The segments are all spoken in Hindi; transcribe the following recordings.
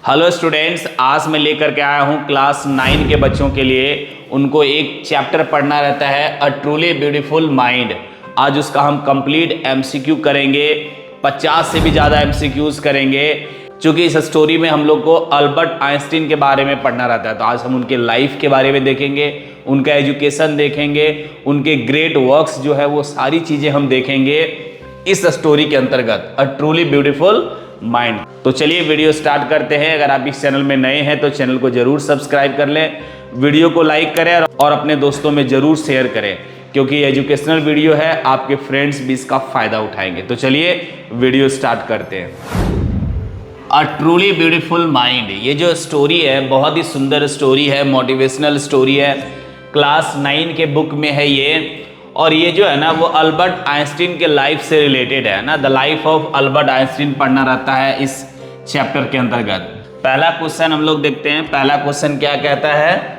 हेलो स्टूडेंट्स, आज मैं लेकर के आया हूँ क्लास 9 के बच्चों के लिए। उनको एक चैप्टर पढ़ना रहता है अ ट्रूली ब्यूटीफुल माइंड। आज उसका हम कंप्लीट एमसीक्यू करेंगे, 50 से भी ज़्यादा एमसीक्यूज करेंगे। क्योंकि इस स्टोरी में हम लोग को अल्बर्ट आइंस्टीन के बारे में पढ़ना रहता है, तो आज हम उनके लाइफ के बारे में देखेंगे, उनका एजुकेशन देखेंगे, उनके ग्रेट वर्क्स जो है वो सारी चीज़ें हम देखेंगे इस स्टोरी के अंतर्गत अ ट्रूली ब्यूटीफुल माइंड। तो चलिए वीडियो स्टार्ट करते हैं। अगर आप इस चैनल में नए हैं तो चैनल को जरूर सब्सक्राइब कर लें, वीडियो को लाइक करें और अपने दोस्तों में जरूर शेयर करें, क्योंकि एजुकेशनल वीडियो है, आपके फ्रेंड्स भी इसका फायदा उठाएंगे। तो चलिए वीडियो स्टार्ट करते हैं। अ ट्रूली ब्यूटीफुल माइंड, ये जो स्टोरी है बहुत ही सुंदर स्टोरी है, मोटिवेशनल स्टोरी है, क्लास 9 के बुक में है ये। और ये जो है ना वो अल्बर्ट आइंस्टीन के लाइफ से रिलेटेड है ना, the life of Albert Einstein पढ़ना रहता है इस चैप्टर के अंतर्गत। पहला क्वेश्चन हम लोग देखते हैं। पहला क्वेश्चन क्या कहता है?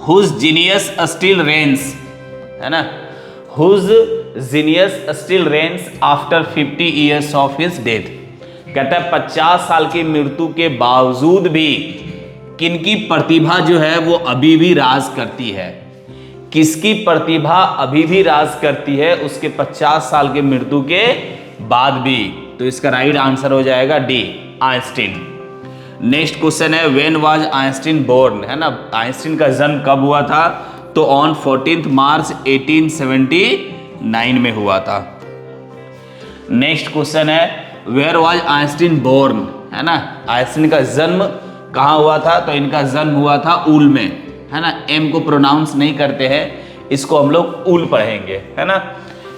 हुज जीनियस स्टिल रेन्स, है ना, whose genius still reigns after 50 years of his death. कहता है 50 साल की मृत्यु के बावजूद भी किनकी प्रतिभा जो है वो अभी भी राज करती है। किसकी प्रतिभा अभी भी राज करती है उसके 50 साल की मृत्यु के बाद भी? तो इसका राइट आंसर हो जाएगा डी, आइंस्टीन। नेक्स्ट क्वेश्चन है व्हेन वाज आइंस्टीन बोर्न, है ना, आइंस्टीन का जन्म कब हुआ था? तो ऑन 14 मार्च 1879 में हुआ था। नेक्स्ट क्वेश्चन है वेयर वाज आइंस्टीन बोर्न, है ना, आइंस्टीन का जन्म कहाँ हुआ था? तो इनका जन्म हुआ था ऊल में, है ना, एम को प्रोनाउंस नहीं करते हैं, इसको हम लोग ऊल पढ़ेंगे, है ना।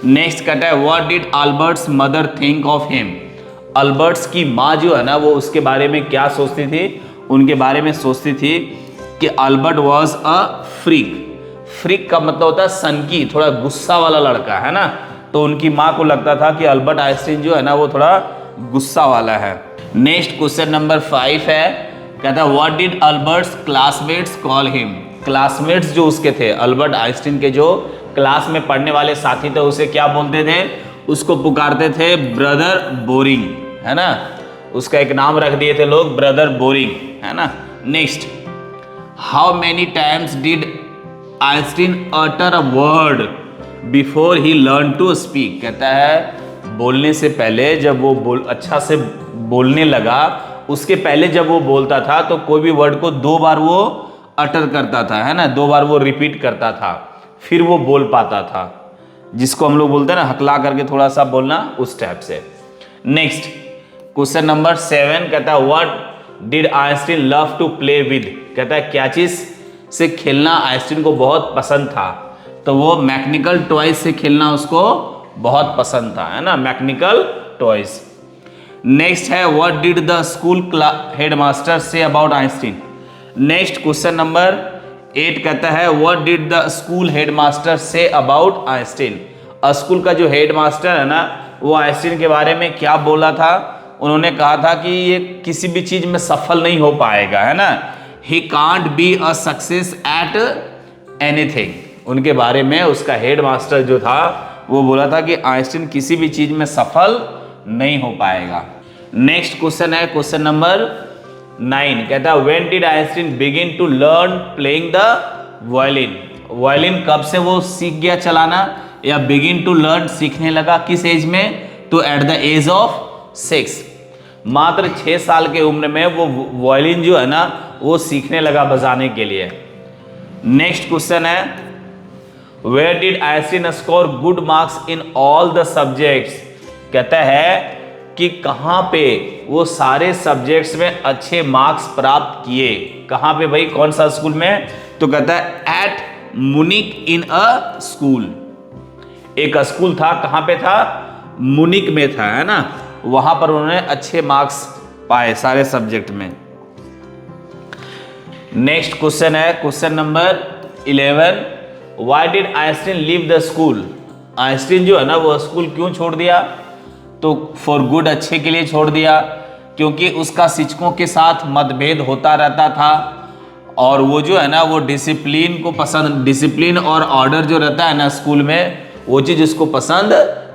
नेक्स्ट कहता है what did Albert's mother think of him. Albert's की माँ जो है ना वो उसके बारे में क्या सोचती थी? उनके बारे में सोचती थी कि Albert was a freak. Freak का मतलब होता है सनकी, थोड़ा गुस्सा वाला लड़का, है ना। तो उनकी माँ को लगता था कि अल्बर्ट आइंस्टीन जो है ना वो थोड़ा गुस्सा वाला है। नेक्स्ट क्वेश्चन नंबर 5 है, कहता है what did Albert's classmates call him. Classmates जो उसके थे, अल्बर्ट आइंस्टीन के जो क्लास में पढ़ने वाले साथी थे उसे क्या बोलते थे? उसको पुकारते थे ब्रदर बोरिंग, है ना, उसका एक नाम रख दिए थे लोग, ब्रदर बोरिंग, है ना। Next, how many times did Einstein utter a word before he learn to speak. कहता है बोलने से पहले, जब वो अच्छा से बोलने लगा, उसके पहले जब वो बोलता था तो कोई भी वर्ड को 2 बार वो अटर करता था, है ना, 2 बार वो रिपीट करता था, फिर वो बोल पाता था, जिसको हम लोग बोलते हैं ना हकला करके थोड़ा सा बोलना, उस टाइप से। नेक्स्ट क्वेश्चन नंबर 7 कहता है what did Einstein love to play with. कहता है क्या चीज से खेलना आइंस्टीन को बहुत पसंद था? तो वो मैकेनिकल टॉयज से खेलना उसको बहुत पसंद था, है ना, मैकेनिकल टॉयज। नेक्स्ट है what did the school headmaster say about Einstein. Next question number 8 कहता है what did the school headmaster say about Einstein. School का जो हेडमास्टर है ना वो आइंस्टीन के बारे में क्या बोला था? उन्होंने कहा था कि ये किसी भी चीज में सफल नहीं हो पाएगा, है ना, he can't be a success at anything. उनके बारे में उसका हेडमास्टर जो था वो बोला था कि आइंस्टीन किसी भी चीज में सफल नहीं हो पाएगा। नेक्स्ट क्वेश्चन है क्वेश्चन नंबर 9 कहता है when did Einstein begin to learn playing the violin. Violin कब से वो सीख गया चलाना, या बिगिन टू लर्न सीखने लगा, किस एज में? तो एट द एज ऑफ 6, मात्र 6 साल के उम्र में वो वायलिन जो है ना वो सीखने लगा बजाने के लिए। नेक्स्ट क्वेश्चन है where did Einstein score good marks in all the subjects. कहता है कि कहाँ पे वो सारे सब्जेक्ट्स में अच्छे मार्क्स प्राप्त किए। कहाँ पे भाई, कौन सा स्कूल में? तो कहता है एट मुनिक इन अ स्कूल। एक स्कूल था, कहाँ पे था? मुनिक में था, है ना, वहां पर उन्होंने अच्छे मार्क्स पाए सारे सब्जेक्ट में। नेक्स्ट क्वेश्चन है question number 11 why did Einstein leave the school. Einstein जो है ना वो स्कूल क्यों छोड़ दिया? तो फॉर गुड, अच्छे के लिए छोड़ दिया, क्योंकि उसका शिक्षकों के साथ मतभेद होता रहता था और वो जो है ना वो डिसिप्लिन को पसंद, डिसिप्लिन और ऑर्डर जो रहता है ना स्कूल में, वो चीज उसको पसंद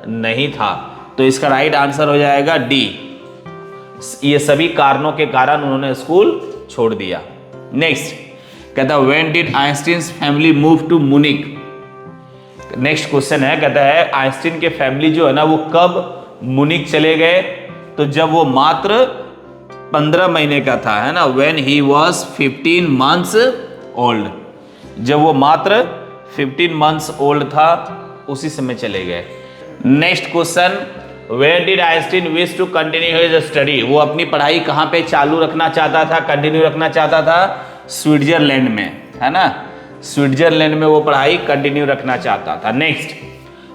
नहीं था। तो इसका राइट आंसर हो जाएगा डी। ये सभी कारणों के कारण उन्होंने स्कूल छोड़ दिया। नेक्स्ट कहता है when did Einstein's family move to Munich. Next question है, कहता है आइंस्टीन के फैमिली जो है ना वो कब मुनिक चले गए। तो जब वो मात्र 15 महीने का था, है ना, when he was 15 months old. जब वो मात्र 15 मंथ्स ओल्ड था उसी समय चले गए। Next question, where did Einstein wish to continue his study. वो अपनी पढ़ाई कहाँ पे चालू रखना चाहता था, कंटिन्यू रखना चाहता था? स्विट्जरलैंड में, है ना, स्विट्जरलैंड में वो पढ़ाई कंटिन्यू रखना चाहता था। Next,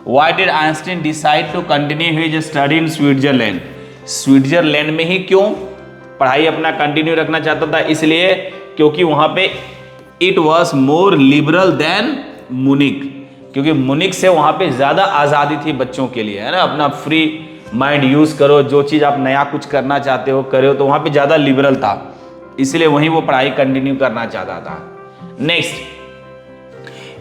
why did Einstein decide to continue his study in Switzerland. Switzerland में ही क्यों पढ़ाई अपना कंटिन्यू रखना चाहता था? इसलिए क्योंकि वहां पे it was more liberal than Munich, क्योंकि मुनिक से वहां पे ज्यादा आजादी थी बच्चों के लिए, है ना, अपना फ्री माइंड यूज करो, जो चीज आप नया कुछ करना चाहते हो करो, तो वहां पे ज्यादा लिबरल था, इसलिए वहीं वो पढ़ाई कंटिन्यू करना चाहता था। Next,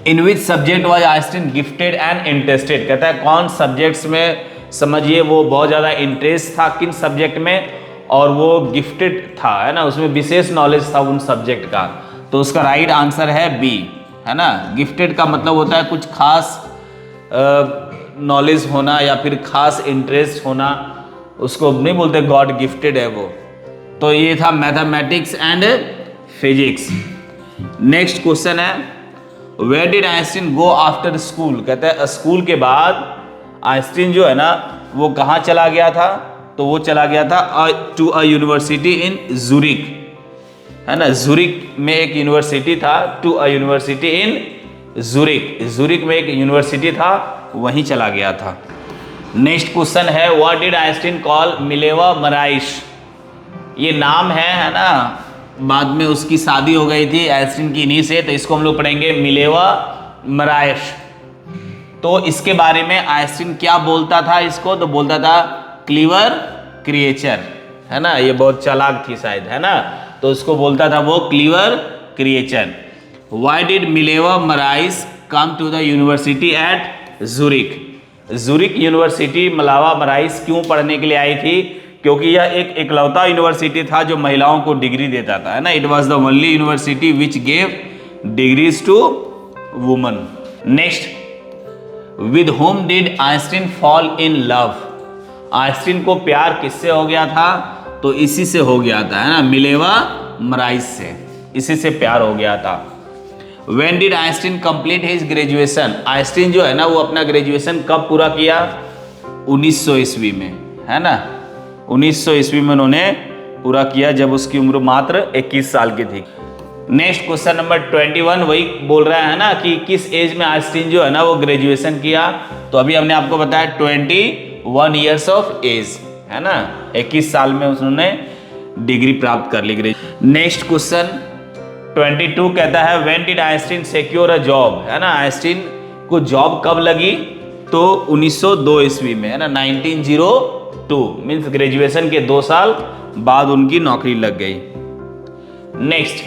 in which subject was Einstein gifted and interested. कहता है कौन सब्जेक्ट्स में समझिए वो बहुत ज्यादा इंटरेस्ट था, किन सब्जेक्ट में, और वो गिफ्टेड था, है ना, उसमें विशेष नॉलेज था उन सब्जेक्ट का। तो उसका राइट आंसर है बी, है ना। गिफ्टेड का मतलब होता है कुछ खास नॉलेज होना या फिर खास इंटरेस्ट होना, उसको नहीं बोलते गॉड गिफ्टेड है वो। तो ये था mathematics and physics. Next question है, where did Einstein go after school. कहता है स्कूल के बाद आइंस्टीन जो है ना वो कहाँ चला गया था? तो वो चला गया था to a university in Zurich, है ना, जूरिक में एक यूनिवर्सिटी था, to a university in Zurich, Zurich में एक यूनिवर्सिटी था, वहीं चला गया था। नेक्स्ट क्वेश्चन है, what did Einstein call Mileva Maric. ये नाम है ना, बाद में उसकी शादी हो गई थी आइंस्टीन की इन्हीं से, तो इसको हम लोग पढ़ेंगे मिलेवा मराइश। तो इसके बारे में आइंस्टीन क्या बोलता था इसको? तो बोलता था क्लीवर क्रिएचर, है ना, ये बहुत चालाक थी शायद, है ना, तो उसको बोलता था वो clever creature. Why did Mileva Maric come to the university at Zurich. Zurich university Mileva Maric क्यों पढ़ने के लिए आई थी? क्योंकि यह एक इकलौता यूनिवर्सिटी था जो महिलाओं को डिग्री देता था, है ना, it was the only university which gave degrees to woman. Next, with whom did Einstein fall in love. Einstein को प्यार किससे हो गया था? तो इसी से हो गया था, है ना, मिलेवा मराइस से, इसी से प्यार हो गया था। When did Einstein complete his graduation. Einstein जो है ना वो अपना ग्रेजुएशन कब पूरा किया? 1900 ईस्वी में, है ना, 1900 ईस्वी में उन्होंने पूरा किया, जब उसकी उम्र मात्र 21 साल की थी। नेक्स्ट क्वेश्चन नंबर 21 वही बोल रहा है ना कि किस एज में आइंस्टीन जो है ना वो ग्रेजुएशन किया। तो अभी हमने आपको बताया 21 ईयर्स ऑफ एज, है ना, 21 साल में उन्होंने डिग्री प्राप्त कर ली। नेक्स्ट क्वेश्चन 22 कहता है when did Einstein secure a job. है ना, आइंस्टीन को जॉब कब लगी? तो 1902 ईस्वी में, है ना, 1902 मीन्स ग्रेजुएशन के 2 साल बाद उनकी नौकरी लग गई। Next,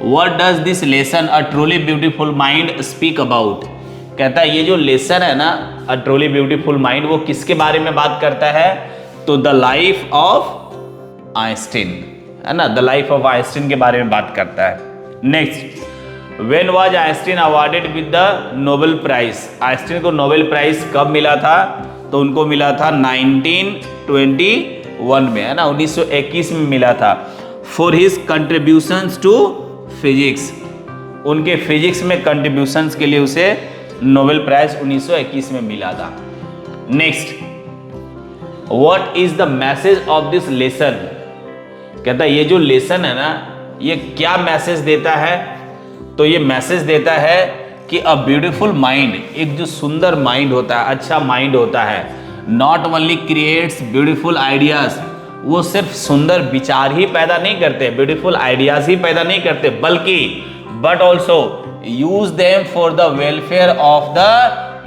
what does this lesson a truly beautiful mind speak about. कहता है ये जो लेसन है ना अ ट्रूली ब्यूटीफुल माइंड, वो किसके बारे में बात करता है? तो द लाइफ ऑफ आइंस्टीन, है ना, द लाइफ ऑफ आइंस्टीन के बारे में बात करता है। Next, when was Einstein awarded with the Nobel Prize. Einstein को नोबेल प्राइज कब मिला था? तो उनको मिला था 1921 में, है ना, 1921 में मिला था, for his contributions to physics. उनके फिजिक्स में कंट्रीब्यूशंस के लिए उसे नोबेल प्राइज 1921 में मिला था। Next, what is the message of this lesson. कहता है ये जो लेसन है ना ये क्या मैसेज देता है? तो ये मैसेज देता है कि अ ब्यूटीफुल माइंड, एक जो सुंदर माइंड होता है, अच्छा माइंड होता है, not only creates beautiful ideas, वो सिर्फ सुंदर विचार ही पैदा नहीं करते, ब्यूटीफुल आइडियाज ही पैदा नहीं करते, बल्कि but also use them for the welfare of the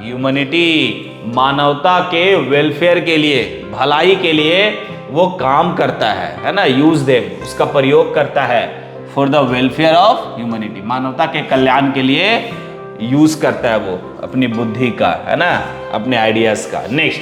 humanity. मानवता के वेलफेयर के लिए, भलाई के लिए वो काम करता है ना, यूज देम, उसका प्रयोग करता है, for the welfare of humanity, मानवता के कल्याण के लिए यूज करता है वो अपनी बुद्धि का, है ना, अपने आइडियाज का। Next,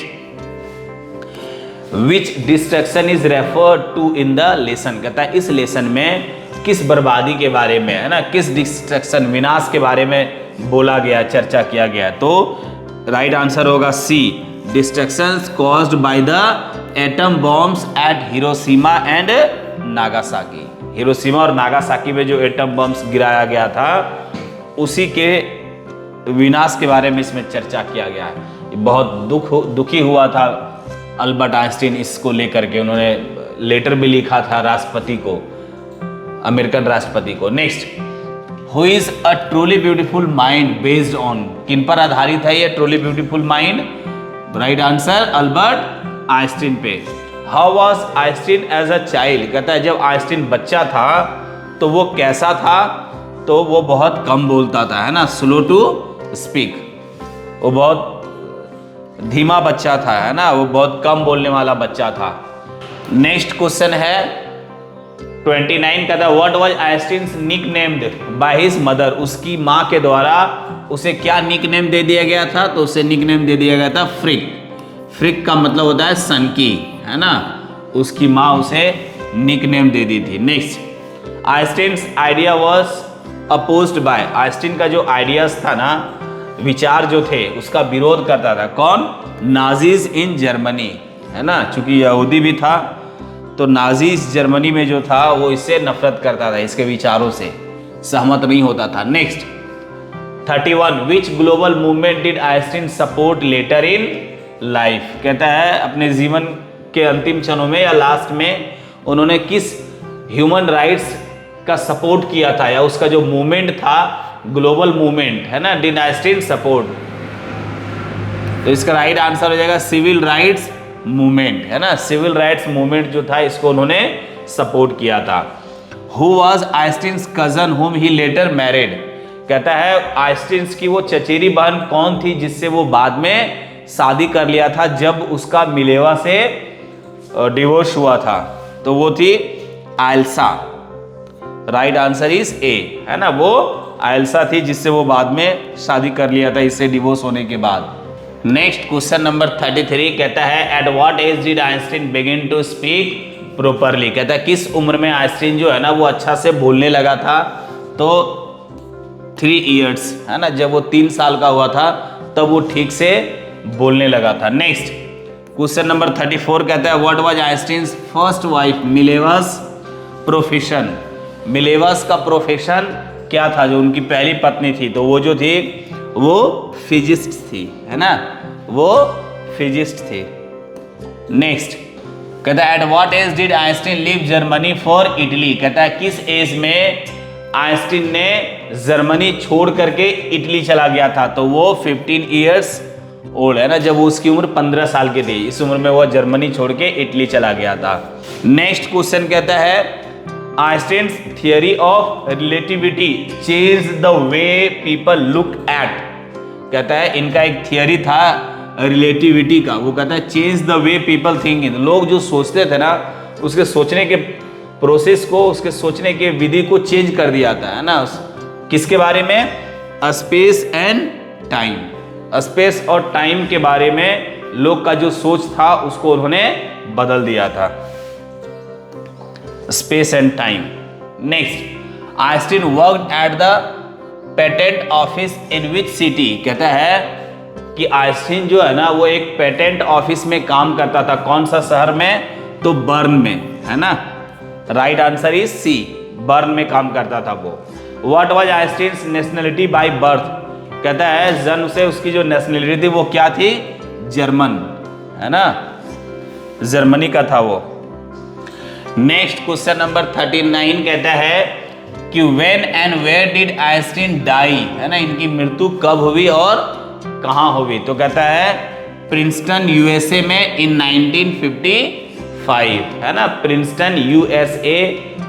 which destruction is referred to in the lesson, कहता है इस लेसन में किस बर्बादी के बारे में, है ना, किस डिस्ट्रक्शन, विनाश के बारे में बोला गया, चर्चा किया गया। तो राइट आंसर होगा C, destructions caused by the atom bombs at Hiroshima and Nagasaki. Hiroshima और नागासाकी में जो एटम बॉम्ब्स गिराया गया था उसी के विनाश के बारे में इसमें चर्चा किया गया है। बहुत दुखी हुआ था अल्बर्ट आइंस्टीन इसको लेकर के, उन्होंने लेटर भी लिखा था राष्ट्रपति को, अमेरिकन राष्ट्रपति को। Next, who is a truly beautiful mind based on, किन पर आधारित है ये truly beautiful mind? Right answer Albert Einstein पे। How was Einstein as a child, कहता है जब आइंस्टीन बच्चा था तो वो कैसा था? तो वो बहुत कम बोलता था, है ना, स्लो टू स्पीक, वो बहुत धीमा बच्चा था, है ना, वो बहुत कम बोलने वाला बच्चा था। नेक्स्ट क्वेश्चन है 29 का था what was Einstein nicknamed by his mother, उसकी माँ के द्वारा उसे क्या निक नेम दे दिया गया था? तो उसे निक नेम दे दिया गया था फ्रिक। फ्रिक का मतलब होता है सनकी, है ना, उसकी माँ उसे निक नेम दे दी थी। Next, Einstein idea was opposed by, Einstein का जो आइडियाज था ना, विचार जो थे, उसका विरोध करता था कौन? नाजीज इन जर्मनी, है ना, चूंकि यहूदी भी था तो नाजीज जर्मनी में जो था वो इससे नफरत करता था, इसके विचारों से सहमत नहीं होता था। Next 31 which global movement did Einstein support later in life, कहता है अपने जीवन के अंतिम क्षणों में या लास्ट में उन्होंने किस ह्यूमन राइट्स का सपोर्ट किया था, या उसका जो मूवमेंट था ग्लोबल मूवमेंट, है ना, डिड आइंस्टीन सपोर्ट? तो इसका राइट आंसर हो जाएगा सिविल राइट्स मूवमेंट, है ना, सिविल राइट्स मूवमेंट जो था इसको उन्होंने सपोर्ट किया था। हु वाज आइंस्टीन्स कजन हुम ही लेटर मैरिड, कहता है आइंस्टीन की वो चचेरी बहन कौन थी जिससे वो बाद में शादी कर लिया था जब उसका मिलेवा से डिवोर्स हुआ था? तो वो थी आयल्सा। राइट आंसर इज ए, है ना, वो आयल्सा थी जिससे वो बाद में शादी कर लिया था इससे डिवोर्स होने के बाद। नेक्स्ट क्वेश्चन नंबर 33 कहता है at what age did Einstein begin to speak properly, कहता है किस उम्र में आइंस्टीन जो है ना वो अच्छा से बोलने लगा था? तो 3 इयर्स, है ना, जब वो 3 साल का हुआ था तब वो ठीक से बोलने लगा था। नेक्स्ट क्वेश्चन नंबर 34 कहता है what was Einstein first wife Mileva's profession, Mileva's का प्रोफेशन क्या था जो उनकी पहली पत्नी थी? तो वो जो थी वो फिजिस्ट थी, है ना, वो फिजिस्ट थी। नेक्स्ट कहता है at what age did Einstein leave Germany for Italy, कहता है किस एज में आइंस्टीन ने जर्मनी छोड़ करके इटली चला गया था? तो वो 15 इयर्स ओल्ड, है ना, जब वो उसकी उम्र 15 साल की थी, इस उम्र में वो जर्मनी छोड़ के इटली चला गया था। नेक्स्ट क्वेश्चन कहता है Einstein theory of relativity change the way people look at, कहता है इनका एक थियरी था रिलेटिविटी का, वो कहता है change the way people think, लोग जो सोचते थे ना उसके सोचने के प्रोसेस को, उसके सोचने के विधि को चेंज कर दिया था, है ना, किसके बारे में? स्पेस एंड टाइम, स्पेस और टाइम के बारे में लोग का जो सोच था उसको उन्होंने बदल दिया था, space and time. Next Einstein worked at the patent office in which city, कहता है कि आइंस्टीन जो है ना वो एक पेटेंट ऑफिस में काम करता था, कौन सा शहर में? तो बर्न में, है ना, right answer is C, Bern में काम करता था वो। What was Einstein nationality by birth, कहता है जन्म से उसकी जो नेशनलिटी थी वो क्या थी? जर्मन, है ना, जर्मनी का था वो। नेक्स्ट क्वेश्चन नंबर 39 कहता है कि when and where did Einstein die, है ना, इनकी मृत्यु कब हुई और कहाँ हुई? तो कहता है प्रिंसटन यूएसए में इन 1955, है ना, प्रिंसटन यूएसए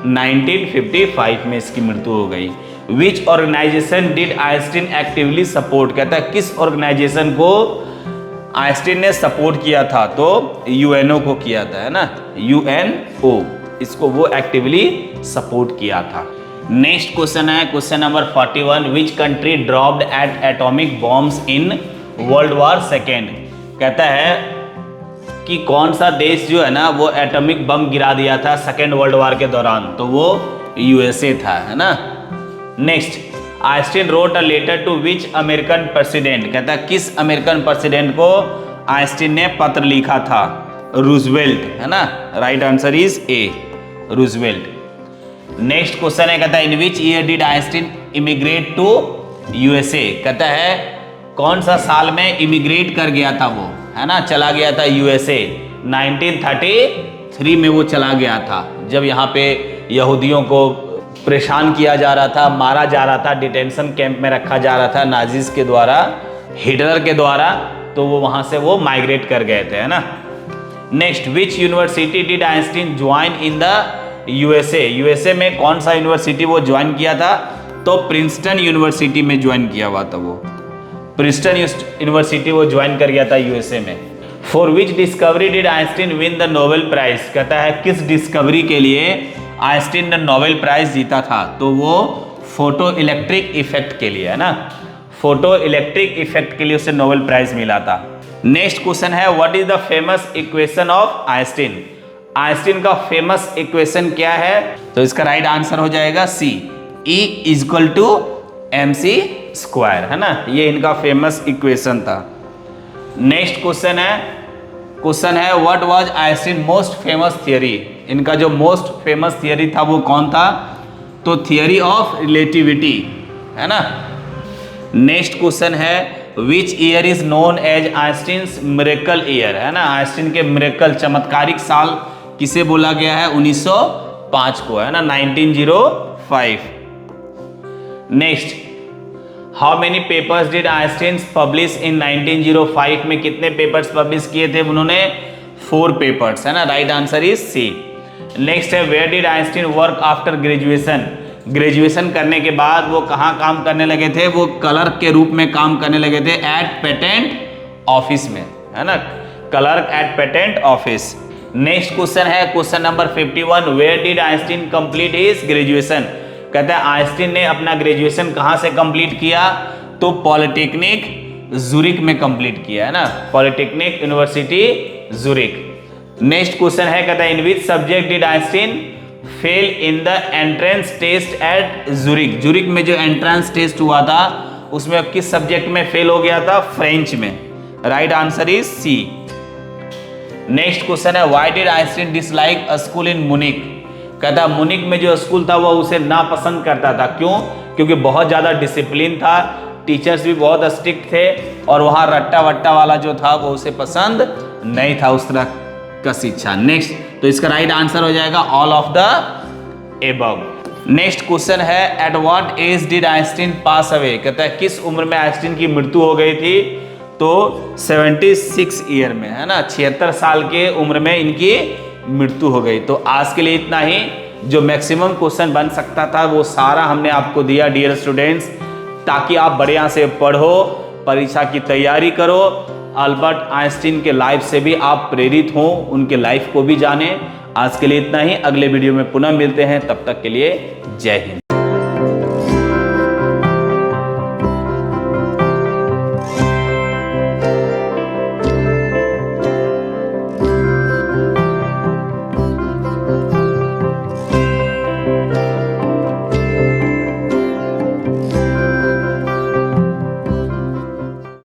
1955 में इसकी मृत्यु हो गई। Which organisation did Einstein actively support, कहता है किस ऑर्गेनाइजेशन को आइंस्टीन ने सपोर्ट किया था? तो यूएनओ को किया था, है ना, यूएनओ, इसको वो एक्टिवली सपोर्ट किया था। नेक्स्ट क्वेश्चन है question number 41 which country dropped at atomic bombs in world war second, कहता है कि कौन सा देश जो है ना वो एटॉमिक बम गिरा दिया था सेकेंड वर्ल्ड वॉर के दौरान, तो वो यूएसए था, है ना। Next, Einstein wrote a letter to which American president, कहता है किस अमेरिकन प्रेसिडेंट को आइंस्टीन ने पत्र लिखा था? रूजवेल्ट, है ना। Right answer is A, Roosevelt. Next question है, कहता है in which year did Einstein immigrate to USA, कहता है कौन सा साल में इमिग्रेट कर गया था वो, है ना, चला गया था यूएसए। 1933 में वो चला गया था, जब यहाँ पे यहूदियों को परेशान किया जा रहा था, मारा जा रहा था, डिटेंशन कैंप में रखा जा रहा था नाजिस के द्वारा, हिटलर के द्वारा, तो वो वहाँ से वो माइग्रेट कर गए थे, है ना। Next, which university did Einstein join in the USA, USA में कौन सा यूनिवर्सिटी वो ज्वाइन किया था? तो प्रिंसटन यूनिवर्सिटी में ज्वाइन किया हुआ था वो, प्रिंसटन यूनिवर्सिटी वो ज्वाइन कर गया था यूएसए में। For which discovery did Einstein win the Nobel Prize, कहता है किस डिस्कवरी के लिए आइंस्टीन ने नोबेल प्राइज जीता था? तो वो फोटो इलेक्ट्रिक इफेक्ट के लिए, है ना, फोटो इलेक्ट्रिक इफेक्ट के लिए उसे नोबेल प्राइज मिला था। नेक्स्ट क्वेश्चन है, what is the famous equation of Einstein, Einstein का फेमस इक्वेशन क्या है? तो इसका राइट आंसर हो जाएगा C, E equal to mc square, है ना, ये इनका फेमस इक्वेशन था। नेक्स्ट क्वेश्चन है what was Einstein most famous theory, इनका जो मोस्ट फेमस थियरी था वो कौन था? तो थियरी ऑफ रिलेटिविटी, है ना। नेक्स्ट क्वेश्चन है which year is known as Einstein's miracle year, है ना, आइंस्टीन के मिरेकल चमत्कारिक साल किसे बोला गया है? 1905 को, है ना, 1905। Next, how many papers did Einstein publish in 1905 में कितने पेपर्स पब्लिश किए थे उन्होंने? 4 पेपर्स, है ना, right answer is C. Next है where did Einstein work after graduation, graduation करने के बाद वो कहाँ काम करने लगे थे? वो क्लर्क के रूप में काम करने लगे थे एट पेटेंट ऑफिस में, है ना, clerk at patent office. Next question है question number 51, where did Einstein complete his graduation, कहता है आइंस्टीन ने अपना ग्रेजुएशन कहाँ से कंप्लीट किया? तो पॉलिटेक्निक जूरिक में कंप्लीट किया, है ना, polytechnic university Zurich. Next question है, कहता है in which subject did Einstein fail in the entrance test at Zurich, Zurich में जो एंट्रेंस टेस्ट हुआ था उसमें किस सब्जेक्ट में फेल हो गया था? फ्रेंच में, right answer is C. Next question है why did Einstein dislike a school in Munich, कहता मुनिक में जो स्कूल था वो उसे नापसंद करता था, क्यों? क्योंकि बहुत ज़्यादा डिसिप्लिन था, टीचर्स भी बहुत स्ट्रिक्ट थे और वहाँ रट्टा वट्टा वाला जो था वो उसे पसंद नहीं था, उस तरह का शिक्षा। नेक्स्ट, तो इसका राइट आंसर हो जाएगा all of the above. Next question है at what age did Einstein pass away, कहता है किस उम्र में आइंस्टीन की मृत्यु हो गई थी? तो 76 ईयर में, है ना, 76 साल के उम्र में इनकी मृत्यु हो गई। तो आज के लिए इतना ही, जो मैक्सिमम क्वेश्चन बन सकता था वो सारा हमने आपको दिया डियर स्टूडेंट्स, ताकि आप बढ़िया से पढ़ो, परीक्षा की तैयारी करो, अल्बर्ट आइंस्टीन के लाइफ से भी आप प्रेरित हों, उनके लाइफ को भी जानें। आज के लिए इतना ही, अगले वीडियो में पुनः मिलते हैं, तब तक के लिए जय हिंद।